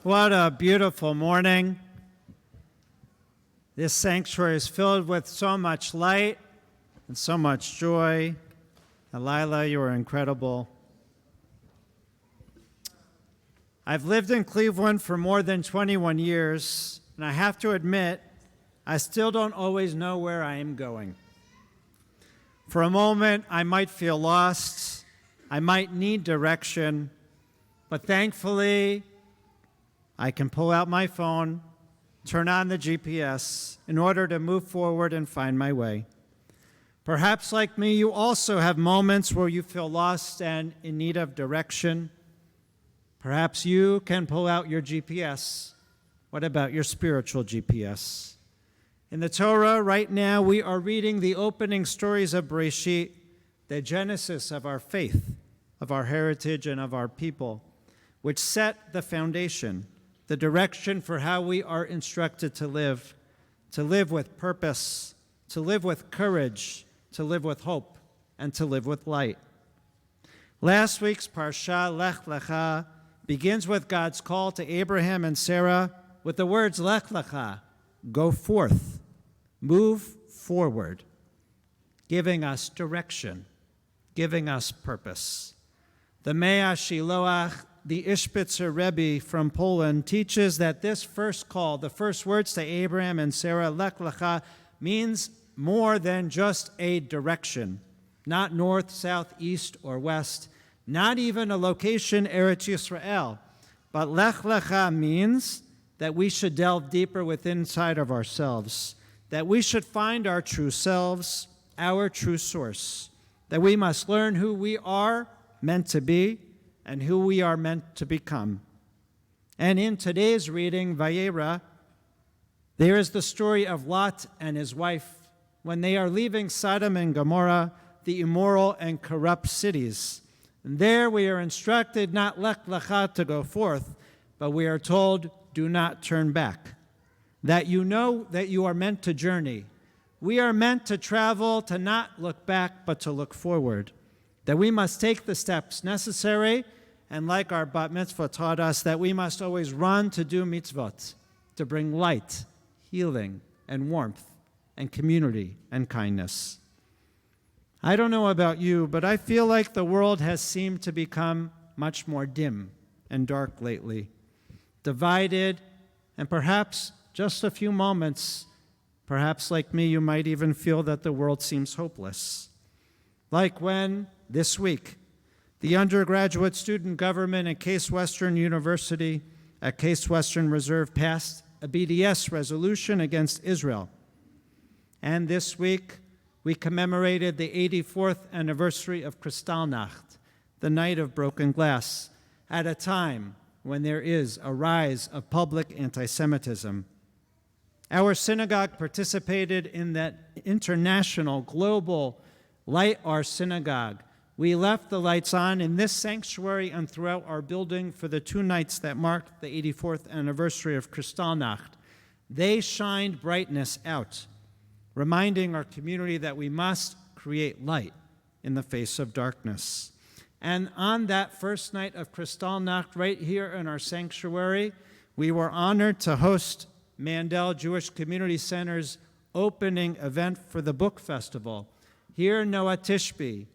What a beautiful morning. This sanctuary is filled with so much light and so much joy. And Lila, you are incredible. I've lived in Cleveland for more than 21 years, and I have to admit, I still don't always know where I am going. For a moment, I might feel lost. I might need direction, but thankfully, I can pull out my phone, turn on the GPS in order to move forward and find my way. Perhaps like me, you also have moments where you feel lost and in need of direction. Perhaps you can pull out your GPS. What about your spiritual GPS? In the Torah right now, we are reading the opening stories of Bereshit, the genesis of our faith, of our heritage, and of our people, which set the foundation, the direction for how we are instructed to live with purpose, to live with courage, to live with hope, and to live with light. Last week's Parsha, Lech Lecha, begins with God's call to Abraham and Sarah with the words, Lech Lecha, go forth, move forward, giving us direction, giving us purpose. The Mea Shiloach, the Ishbitzer Rebbe from Poland, teaches that this first call, the first words to Abraham and Sarah, Lech Lecha, means more than just a direction, not north, south, east, or west, not even a location, Eretz Yisrael, but Lech Lecha means that we should delve deeper within inside of ourselves, that we should find our true selves, our true source, that we must learn who we are meant to be and who we are meant to become. And in today's reading, Vayera, there is the story of Lot and his wife when they are leaving Sodom and Gomorrah, the immoral and corrupt cities. And there we are instructed not Lech Lecha to go forth, but we are told, do not turn back. That you know that you are meant to journey. We are meant to travel, to not look back, but to look forward. That we must take the steps necessary, and like our bat mitzvah taught us, that we must always run to do mitzvot, to bring light, healing, and warmth, and community, and kindness. I don't know about you, but I feel like the world has seemed to become much more dim and dark lately, divided, and perhaps just a few moments, perhaps like me, you might even feel that the world seems hopeless. Like when, this week, the undergraduate student government at Case Western University at Case Western Reserve passed a BDS resolution against Israel. And this week, we commemorated the 84th anniversary of Kristallnacht, the night of broken glass, at a time when there is a rise of public anti-Semitism. Our synagogue participated in that international, global Light Our Synagogue. We left the lights on in this sanctuary and throughout our building for the 2 nights that marked the 84th anniversary of Kristallnacht. They shined brightness out, reminding our community that we must create light in the face of darkness. And on that first night of Kristallnacht, right here in our sanctuary, we were honored to host Mandel Jewish Community Center's opening event for the Book Festival. Here, Noah Tishby,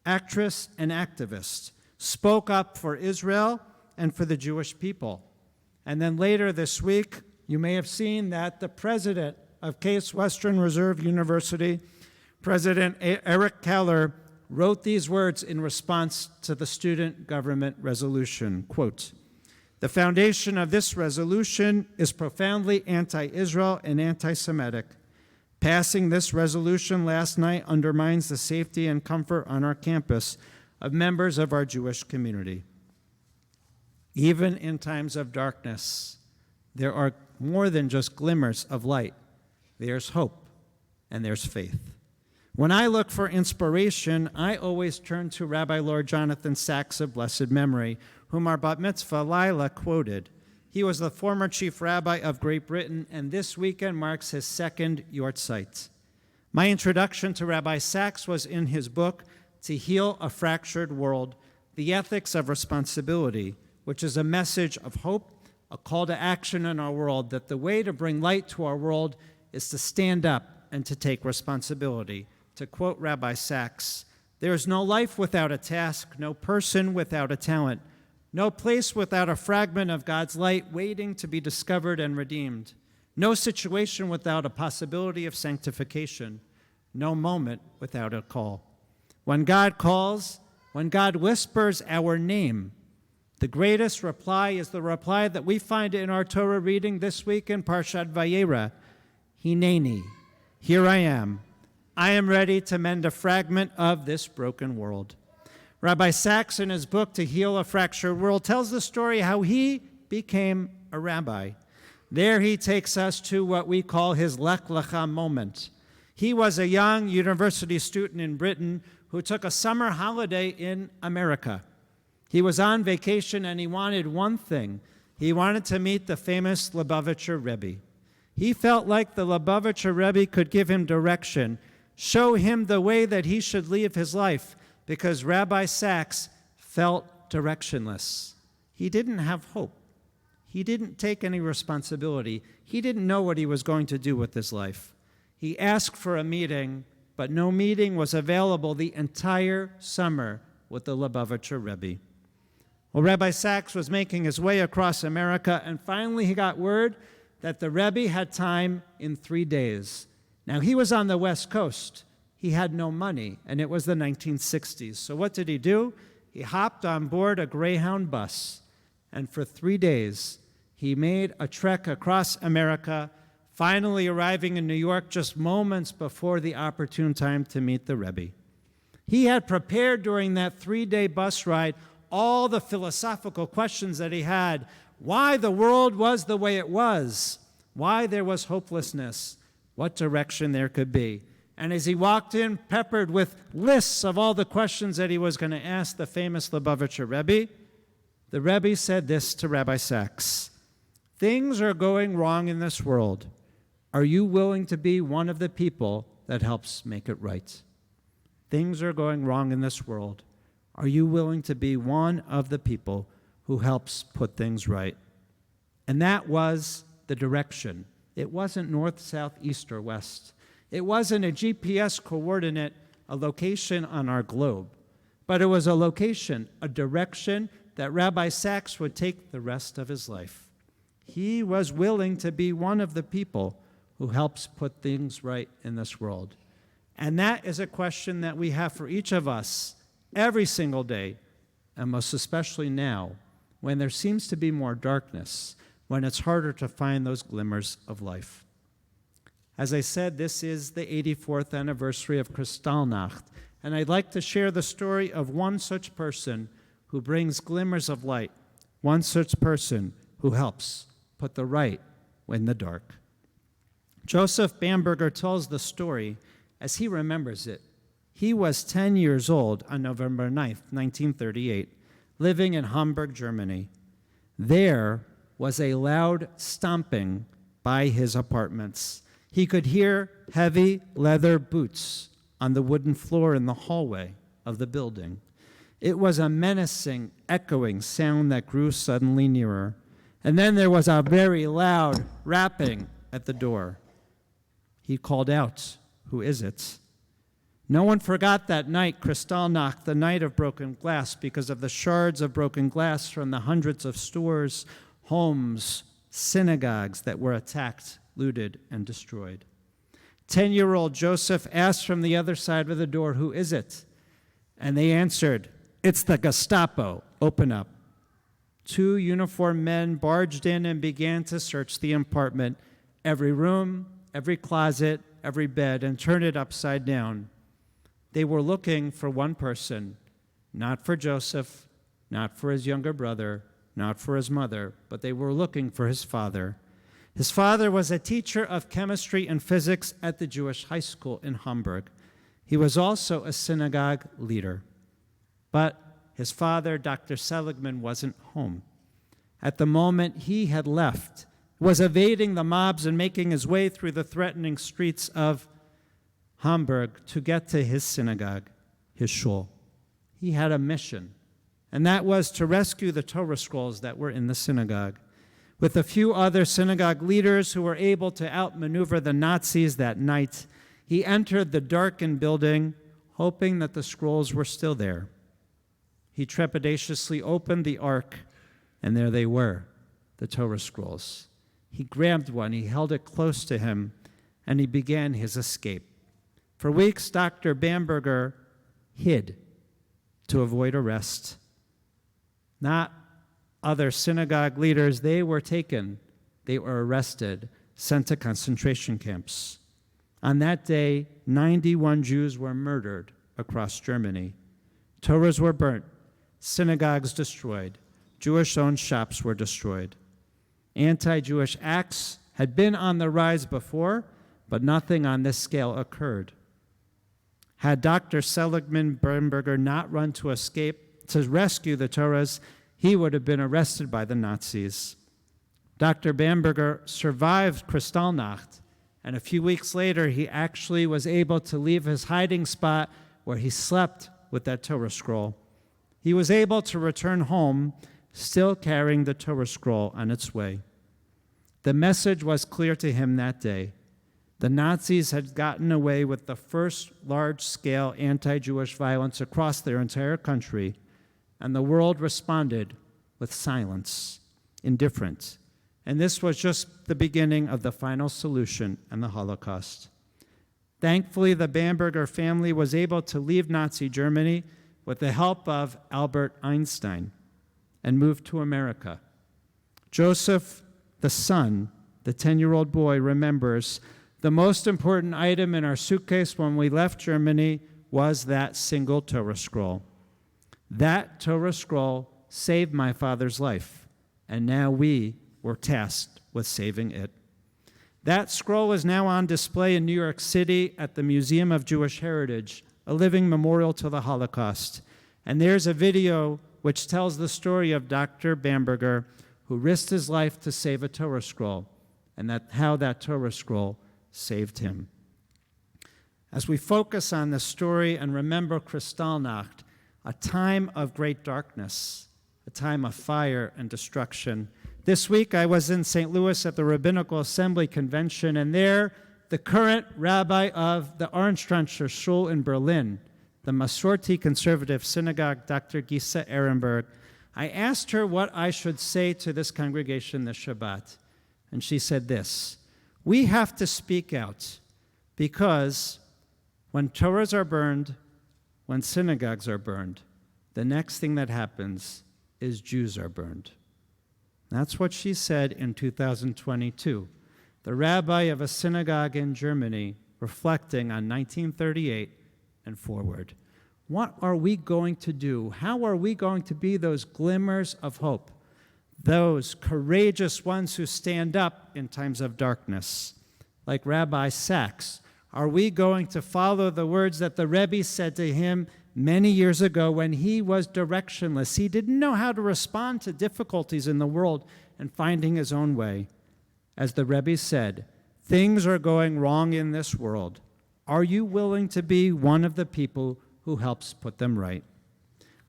actress and activist, spoke up for Israel and for the Jewish people. And then later this week, you may have seen that the president of Case Western Reserve University, President Eric Keller, wrote these words in response to the student government resolution, quote, "The foundation of this resolution is profoundly anti-Israel and anti-Semitic. Passing this resolution last night undermines the safety and comfort on our campus of members of our Jewish community. Even in times of darkness, there are more than just glimmers of light. There's hope and there's faith." When I look for inspiration, I always turn to Rabbi Lord Jonathan Sachs of blessed memory, whom our bat mitzvah Lila quoted. He was the former chief rabbi of Great Britain, and this weekend marks his 2nd Yortzeit. My introduction to Rabbi Sachs was in his book, To Heal a Fractured World, The Ethics of Responsibility, which is a message of hope a call to action in our world, that the way to bring light to our world is to stand up and to take responsibility. To quote Rabbi Sachs, "There is no life without a task, no person without a talent, no place without a fragment of God's light waiting to be discovered and redeemed, no situation without a possibility of sanctification, no moment without a call. When God calls, when God whispers our name, the greatest reply is the reply that we find in our Torah reading this week in Parshat Vayera, Hineni, here I am. I am ready to mend a fragment of this broken world." Rabbi Sachs, in his book, To Heal a Fractured World, tells the story how he became a rabbi. There he takes us to what we call his Lech Lecha moment. He was a young university student in Britain who took a summer holiday in America. He was on vacation and he wanted one thing. He wanted to meet the famous Lubavitcher Rebbe. He felt like the Lubavitcher Rebbe could give him direction, show him the way that he should live his life, because Rabbi Sachs felt directionless. He didn't have hope. He didn't take any responsibility. He didn't know what he was going to do with his life. He asked for a meeting, but no meeting was available the entire summer with the Lubavitcher Rebbe. Well, Rabbi Sachs was making his way across America, and finally he got word that the Rebbe had time in 3 days. Now, he was on the West Coast. He had no money, and it was the 1960s. So what did he do? He hopped on board a Greyhound bus, and for 3 days, he made a trek across America, finally arriving in New York just moments before the opportune time to meet the Rebbe. He had prepared during that 3-day bus ride all the philosophical questions that he had, why the world was the way it was, why there was hopelessness, what direction there could be. And as he walked in, peppered with lists of all the questions that he was going to ask the famous Lubavitcher Rebbe, the Rebbe said this to Rabbi Sachs: "Things are going wrong in this world. Are you willing to be one of the people that helps make it right? Things are going wrong in this world. Are you willing to be one of the people who helps put things right?" And that was the direction. It wasn't north, south, east, or west. It wasn't a GPS coordinate, a location on our globe. But it was a location, a direction that Rabbi Sachs would take the rest of his life. He was willing to be one of the people who helps put things right in this world. And that is a question that we have for each of us every single day, and most especially now, when there seems to be more darkness, when it's harder to find those glimmers of life. As I said, this is the 84th anniversary of Kristallnacht, and I'd like to share the story of one such person who brings glimmers of light, one such person who helps put the right in the dark. Joseph Bamberger tells the story as he remembers it. He was 10 years old on November 9th, 1938, living in Hamburg, Germany. There was a loud stomping by his apartments. He could hear heavy leather boots on the wooden floor in the hallway of the building. It was a menacing, echoing sound that grew suddenly nearer. And then there was a very loud rapping at the door. He called out, "Who is it?" No one forgot that night, Kristallnacht, the night of broken glass, because of the shards of broken glass from the hundreds of stores, homes, synagogues that were attacked, looted, and destroyed. 10-year-old Joseph asked from the other side of the door, "Who is it?" And they answered, "It's the Gestapo. Open up." 2 uniformed men barged in and began to search the apartment, every room, every closet, every bed, and turned it upside down. They were looking for one person, not for Joseph, not for his younger brother, not for his mother, but they were looking for his father. His father was a teacher of chemistry and physics at the Jewish high school in Hamburg. He was also a synagogue leader. But his father, Dr. Seligman, wasn't home. At the moment he had left, was evading the mobs and making his way through the threatening streets of Hamburg to get to his synagogue, his shul. He had a mission, and that was to rescue the Torah scrolls that were in the synagogue. With a few other synagogue leaders who were able to outmaneuver the Nazis that night, he entered the darkened building, hoping that the scrolls were still there. He trepidatiously opened the ark, and there they were, the Torah scrolls. He grabbed one, he held it close to him, and he began his escape. For weeks, Dr. Bamberger hid to avoid arrest. Not other synagogue leaders, they were taken, they were arrested, sent to concentration camps. On that day, 91 Jews were murdered across Germany. Torahs were burnt, synagogues destroyed, Jewish-owned shops were destroyed. Anti-Jewish acts had been on the rise before, but nothing on this scale occurred. Had Dr. Seligman Bamberger not run to rescue the Torahs, he would have been arrested by the Nazis. Dr. Bamberger survived Kristallnacht, and a few weeks later, he actually was able to leave his hiding spot where he slept with that Torah scroll. He was able to return home, still carrying the Torah scroll on its way. The message was clear to him that day. The Nazis had gotten away with the first large-scale anti-Jewish violence across their entire country, and the world responded with silence, indifference. And this was just the beginning of the final solution and the Holocaust. Thankfully, the Bamberger family was able to leave Nazi Germany with the help of Albert Einstein and move to America. Joseph, the son, the 10-year-old boy, remembers the most important item in our suitcase when we left Germany was that single Torah scroll. That Torah scroll saved my father's life, and now we were tasked with saving it. That scroll is now on display in New York City at the Museum of Jewish Heritage, a living memorial to the Holocaust. And there's a video which tells the story of Dr. Bamberger, who risked his life to save a Torah scroll, and how that Torah scroll saved him. As we focus on this story and remember Kristallnacht, a time of great darkness, a time of fire and destruction. This week I was in St. Louis at the Rabbinical Assembly Convention, and there the current rabbi of the Arnstranger Shul in Berlin, the Masorti conservative synagogue, Dr. Gisa Ehrenberg, I asked her what I should say to this congregation this Shabbat, and she said this: we have to speak out, because when Torahs are burned, when synagogues are burned, the next thing that happens is Jews are burned. That's what she said in 2022. The rabbi of a synagogue in Germany reflecting on 1938 and forward. What are we going to do? How are we going to be those glimmers of hope? Those courageous ones who stand up in times of darkness, like Rabbi Sachs. Are we going to follow the words that the Rebbe said to him many years ago when he was directionless? He didn't know how to respond to difficulties in the world and finding his own way. As the Rebbe said, things are going wrong in this world. Are you willing to be one of the people who helps put them right?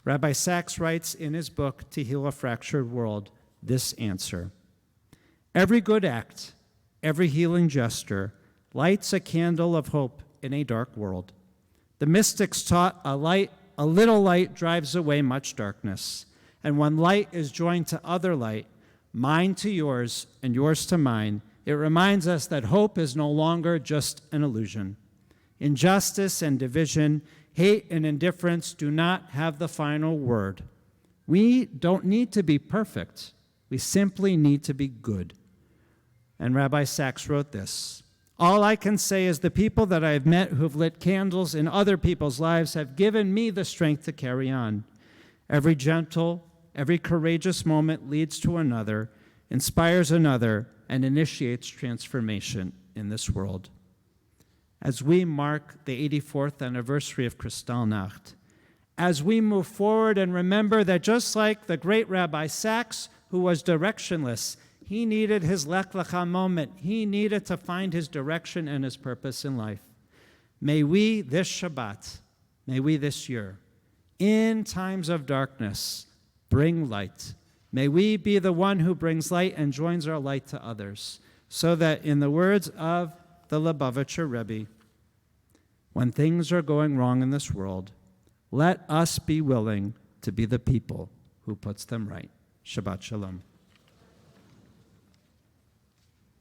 Rabbi Sachs writes in his book, Tehillah Fractured World, this answer: every good act, every healing gesture, lights a candle of hope in a dark world. The mystics taught a little light drives away much darkness. And when light is joined to other light, mine to yours and yours to mine, it reminds us that hope is no longer just an illusion. Injustice and division, hate and indifference do not have the final word. We don't need to be perfect. We simply need to be good. And Rabbi Sachs wrote this: all I can say is the people that I have met who've lit candles in other people's lives have given me the strength to carry on. Every gentle, every courageous moment leads to another, inspires another, and initiates transformation in this world. As we mark the 84th anniversary of Kristallnacht, as we move forward and remember that just like the great Rabbi Sachs, who was directionless, he needed his Lech Lecha moment. He needed to find his direction and his purpose in life. May we this Shabbat, may we this year, in times of darkness, bring light, May we be the one who brings light and joins our light to others, so that, in the words of the Lubavitcher Rebbe, when things are going wrong in this world, let us be willing to be the people who puts them right. Shabbat Shalom.